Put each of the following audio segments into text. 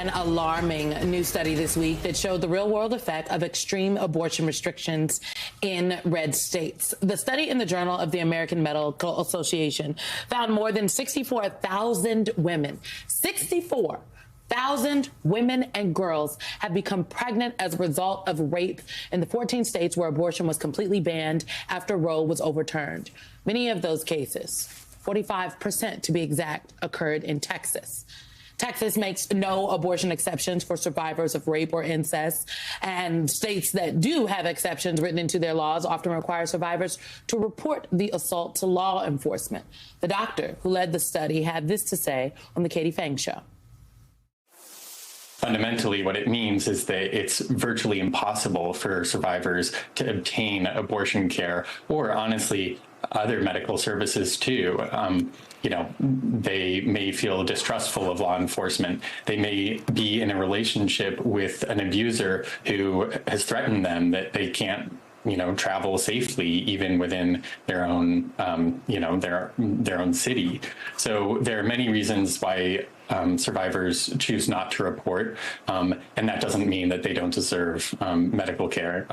an alarming new study this week that showed the real-world effect of extreme abortion restrictions in red states. The study in the Journal of the American Medical Association found more than 64,000 women, 64,000 women and girls have become pregnant as a result of rape in the 14 states where abortion was completely banned after Roe was overturned. Many of those cases, 45% to be exact, occurred in Texas. Texas makes no abortion exceptions for survivors of rape or incest, and states that do have exceptions written into their laws often require survivors to report the assault to law enforcement. The doctor who led the study had this to say on the Katie Phang Show. Fundamentally, what it means is that it's virtually impossible for survivors to obtain abortion care or, honestly, other medical services too. They may feel distrustful of law enforcement. They may be in a relationship with an abuser who has threatened them that they can't travel safely even within their own, their own city. So there are many reasons why survivors choose not to report, and that doesn't mean that they don't deserve medical care,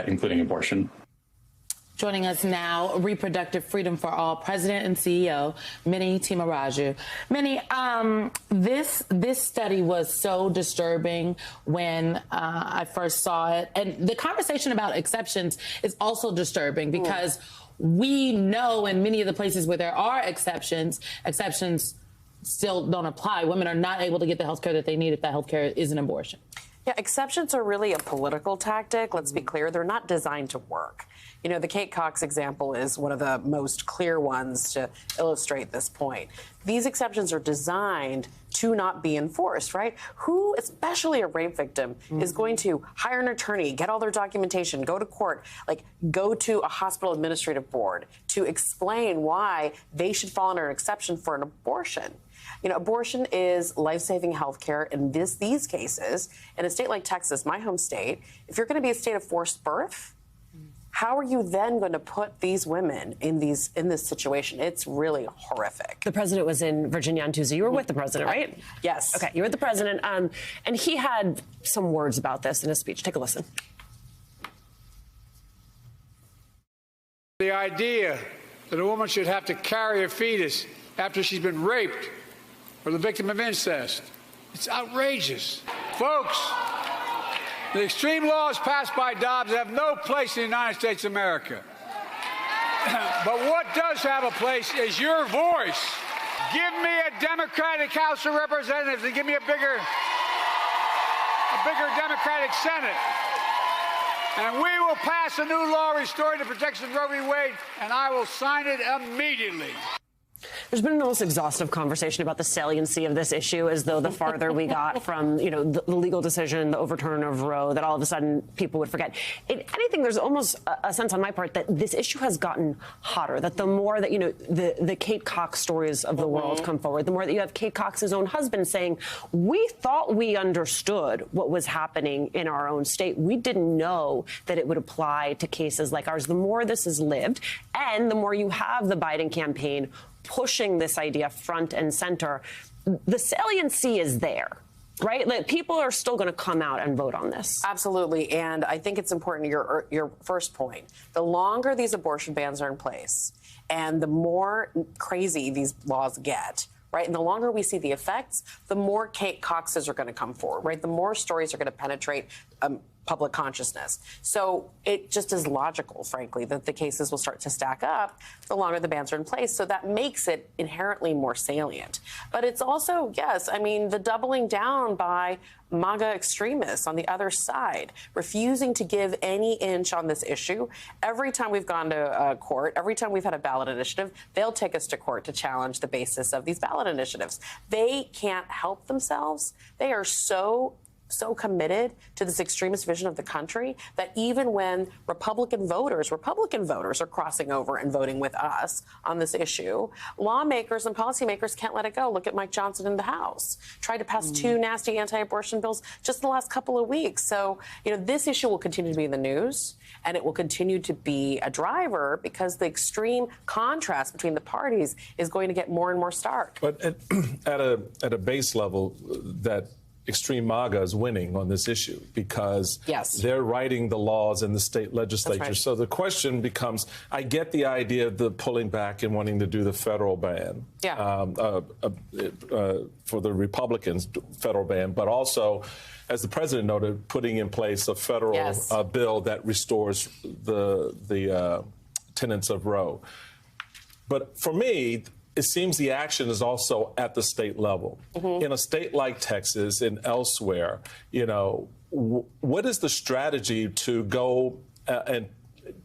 including abortion. Joining us now, Reproductive Freedom for All President and CEO, Minnie Timoraju. Minnie, this study was so disturbing when I first saw it. And the conversation about exceptions is also disturbing because we know in many of the places where there are exceptions still don't apply. Women are not able to get the health care that they need if that health care is an abortion. Yeah, exceptions are really a political tactic. Let's be clear. They're not designed to work. The Kate Cox example is one of the most clear ones to illustrate this point. These exceptions are designed to not be enforced, right? Who, especially a rape victim, is going to hire an attorney, get all their documentation, go to court, go to a hospital administrative board to explain why they should fall under an exception for an abortion? Abortion is life-saving health care in these cases. In a state like Texas, my home state, if you're going to be a state of forced birth, how are you then going to put these women in this situation? It's really horrific. The president was in Virginia on Tuesday. You were with the president, right? Yes. Okay, you were with the president, and he had some words about this in his speech. Take a listen. The idea that a woman should have to carry a fetus after she's been raped or the victim of incest, it's outrageous. Folks, the extreme laws passed by Dobbs have no place in the United States of America. But what does have a place is your voice. Give me a Democratic House of Representatives and give me a bigger Democratic Senate. And we will pass a new law restoring the protection of Roe v. Wade, and I will sign it immediately. There's been an almost exhaustive conversation about the saliency of this issue, as though the farther we got from, the legal decision, the overturn of Roe, that all of a sudden people would forget. If anything, there's almost a sense on my part that this issue has gotten hotter, that the more that, the Kate Cox stories of the world come forward, the more that you have Kate Cox's own husband saying, we thought we understood what was happening in our own state. We didn't know that it would apply to cases like ours. The more this is lived, and the more you have the Biden campaign pushing this idea front and center, the saliency is there, right? People are still going to come out and vote on this. Absolutely. And I think it's important, your first point. The longer these abortion bans are in place and the more crazy these laws get, right, and the longer we see the effects, the more Kate Coxes are going to come forward, right? The more stories are going to penetrate public consciousness. So it just is logical, frankly, that the cases will start to stack up the longer the bans are in place. So that makes it inherently more salient. But it's also, yes, the doubling down by MAGA extremists on the other side, refusing to give any inch on this issue. Every time we've gone to court, every time we've had a ballot initiative, they'll take us to court to challenge the basis of these ballot initiatives. They can't help themselves. They are so committed to this extremist vision of the country that even when Republican voters are crossing over and voting with us on this issue, lawmakers and policymakers can't let it go. Look at Mike Johnson in the House. Tried to pass two nasty anti-abortion bills just in the last couple of weeks. So, this issue will continue to be in the news, and it will continue to be a driver because the extreme contrast between the parties is going to get more and more stark. But at a base level, that extreme MAGA is winning on this issue because they're writing the laws in the state legislature. Right. So the question becomes, I get the idea of the pulling back and wanting to do the federal ban for the Republicans, federal ban, but also, as the president noted, putting in place a federal bill that restores the tenets of Roe. But for me, it seems the action is also at the state level. In a state like Texas and elsewhere, you know, what is the strategy to go and,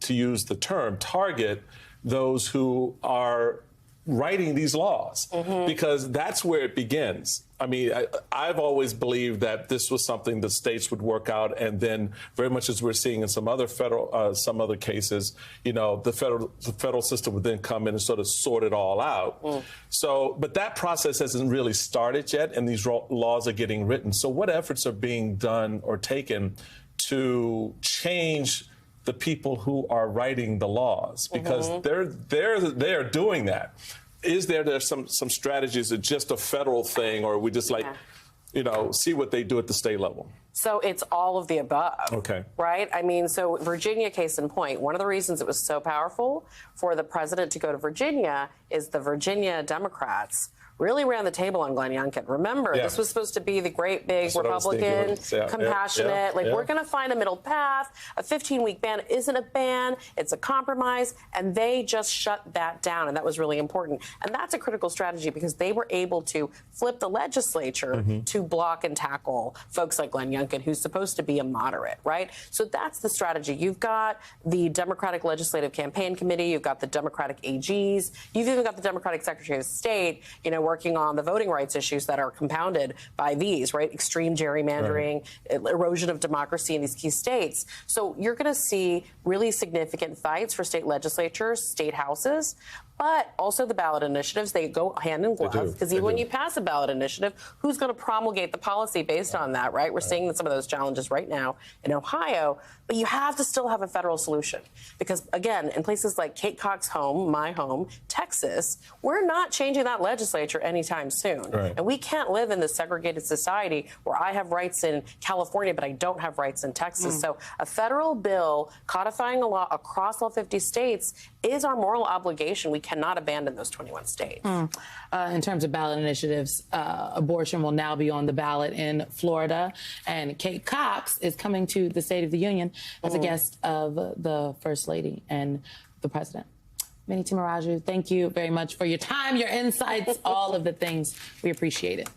to use the term, target those who are writing these laws? Because that's where it begins. I mean, I've always believed that this was something the states would work out, and then, very much as we're seeing in some other some other cases, you know, the federal system would then come in and sort of sort it all out. So, but that process hasn't really started yet, and these laws are getting written. So, what efforts are being done or taken to change the people who are writing the laws? Because they're doing that. Is there some strategies that just a federal thing, or we just you know, see what they do at the state level? So it's all of the above. Okay. Right? I mean, so Virginia, case in point, one of the reasons it was so powerful for the president to go to Virginia is the Virginia Democrats really ran the table on Glenn Youngkin. Remember, this was supposed to be the great big Republican, compassionate, we're going to find a middle path. A 15-week ban isn't a ban, it's a compromise, and they just shut that down, and that was really important. And that's a critical strategy because they were able to flip the legislature to block and tackle folks like Glenn Youngkin, who's supposed to be a moderate, right? So that's the strategy. You've got the Democratic Legislative Campaign Committee, you've got the Democratic AGs, you've even got the Democratic Secretary of State, you know, working on the voting rights issues that are compounded by these, right? Extreme gerrymandering, erosion of democracy in these key states. So you're going to see really significant fights for state legislatures, state houses, but also the ballot initiatives. They go hand in glove because even when you pass a ballot initiative, who's going to promulgate the policy based on that, right? We're seeing some of those challenges right now in Ohio, but you have to still have a federal solution because, again, in places like Kate Cox's home, my home, Texas, we're not changing that legislature anytime soon. And we can't live in this segregated society where I have rights in California, but I don't have rights in Texas. So a federal bill codifying a law across all 50 states is our moral obligation. We cannot abandon those 21 states. In terms of ballot initiatives, abortion will now be on the ballot in Florida, and Kate Cox is coming to the State of the Union as a guest of the First Lady and the President. Mini Timuraju, thank you very much for your time, your insights, all of the things. We appreciate it.